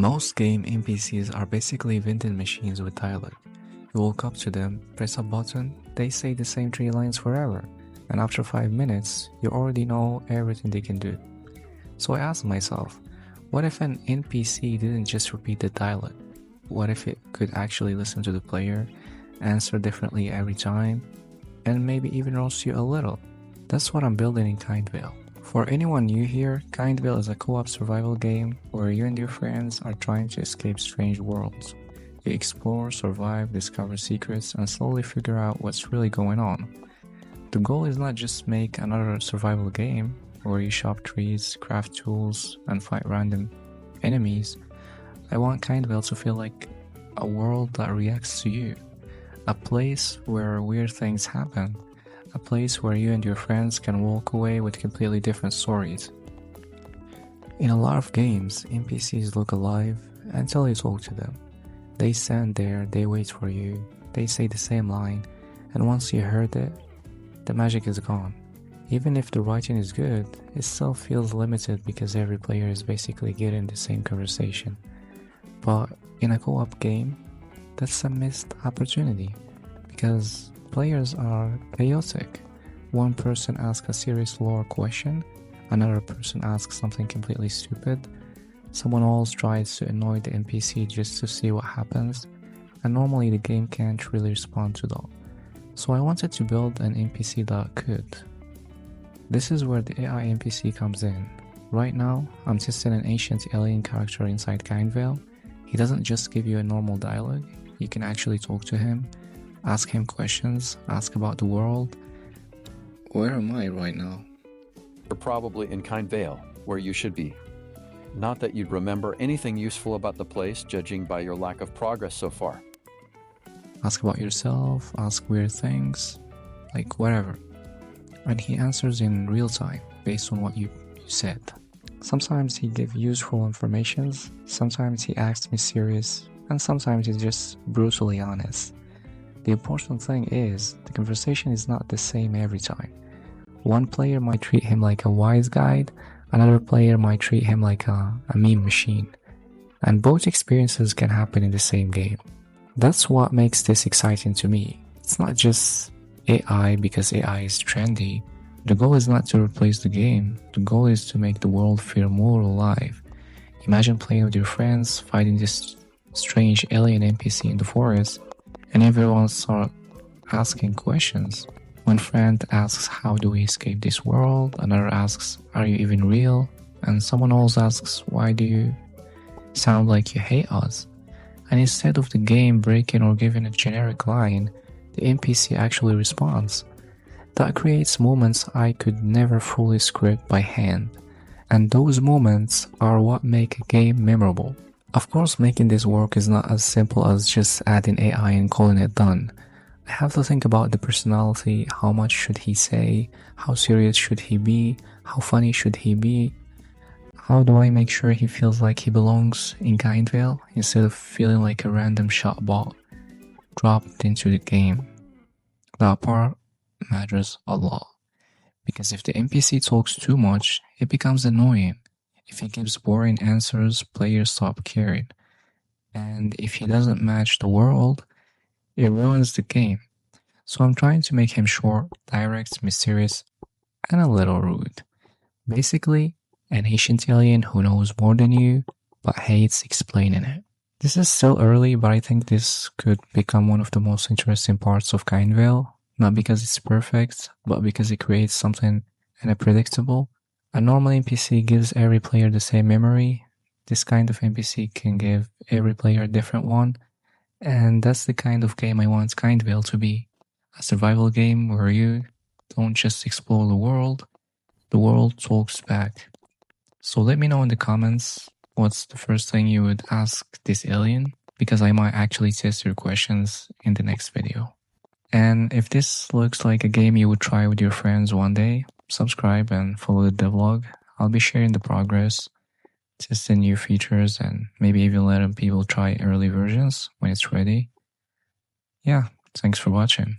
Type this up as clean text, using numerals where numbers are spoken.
Most game NPCs are basically vending machines with dialogue. You walk up to them, press a button, they say the same 3 lines forever, and after 5 minutes, you already know everything they can do. So I asked myself, what if an NPC didn't just repeat the dialogue? What if it could actually listen to the player, answer differently every time, and maybe even roast you a little? That's what I'm building in Kindvale. For anyone new here, Kindvale is a co-op survival game where you and your friends are trying to escape strange worlds. You explore, survive, discover secrets, and slowly figure out what's really going on. The goal is not just make another survival game where you chop trees, craft tools, and fight random enemies. I want Kindvale to feel like a world that reacts to you. A place where weird things happen. A place where you and your friends can walk away with completely different stories. In a lot of games, NPCs look alive until you talk to them. They stand there, they wait for you, they say the same line, and once you heard it, the magic is gone. Even if the writing is good, it still feels limited because every player is basically getting the same conversation. But in a co-op game, that's a missed opportunity because players are chaotic. One person asks a serious lore question, another person asks something completely stupid, someone else tries to annoy the NPC just to see what happens, and normally the game can't really respond to that. So I wanted to build an NPC that could. This is where the AI NPC comes in. Right now, I'm testing an ancient alien character inside Kindvale. He doesn't just give you a normal dialogue, you can actually talk to him, ask him questions, ask about the world. Where am I right now? You're probably in Kindvale, where you should be. Not that you'd remember anything useful about the place, judging by your lack of progress so far. Ask about yourself, ask weird things, like whatever. And he answers in real time, based on what you said. Sometimes he gives useful information, sometimes he acts mysterious, and sometimes he's just brutally honest. The important thing is, the conversation is not the same every time. One player might treat him like a wise guide, another player might treat him like a meme machine. And both experiences can happen in the same game. That's what makes this exciting to me. It's not just AI because AI is trendy. The goal is not to replace the game, the goal is to make the world feel more alive. Imagine playing with your friends, fighting this strange alien NPC in the forest, and everyone starts asking questions. One friend asks, how do we escape this world? Another asks, are you even real? And someone else asks, why do you sound like you hate us? And instead of the game breaking or giving a generic line, the NPC actually responds. That creates moments I could never fully script by hand. And those moments are what make a game memorable. Of course, making this work is not as simple as just adding AI and calling it done. I have to think about the personality, how much should he say, how serious should he be, how funny should he be. How do I make sure he feels like he belongs in Kindvale instead of feeling like a random shot bot dropped into the game? That part matters a lot. Because if the NPC talks too much, it becomes annoying. If he gives boring answers, players stop caring. And if he doesn't match the world, it ruins the game. So I'm trying to make him short, direct, mysterious, and a little rude. Basically, an ancient alien who knows more than you, but hates explaining it. This is still early, but I think this could become one of the most interesting parts of Kindvale. Not because it's perfect, but because it creates something unpredictable. A normal NPC gives every player the same memory. This kind of NPC can give every player a different one. And that's the kind of game I want Kindvale to be. A survival game where you don't just explore the world talks back. So let me know in the comments what's the first thing you would ask this alien, because I might actually test your questions in the next video. And if this looks like a game you would try with your friends one day, subscribe and follow the devlog. I'll be sharing the progress, testing new features, and maybe even letting people try early versions when it's ready. Yeah, thanks for watching.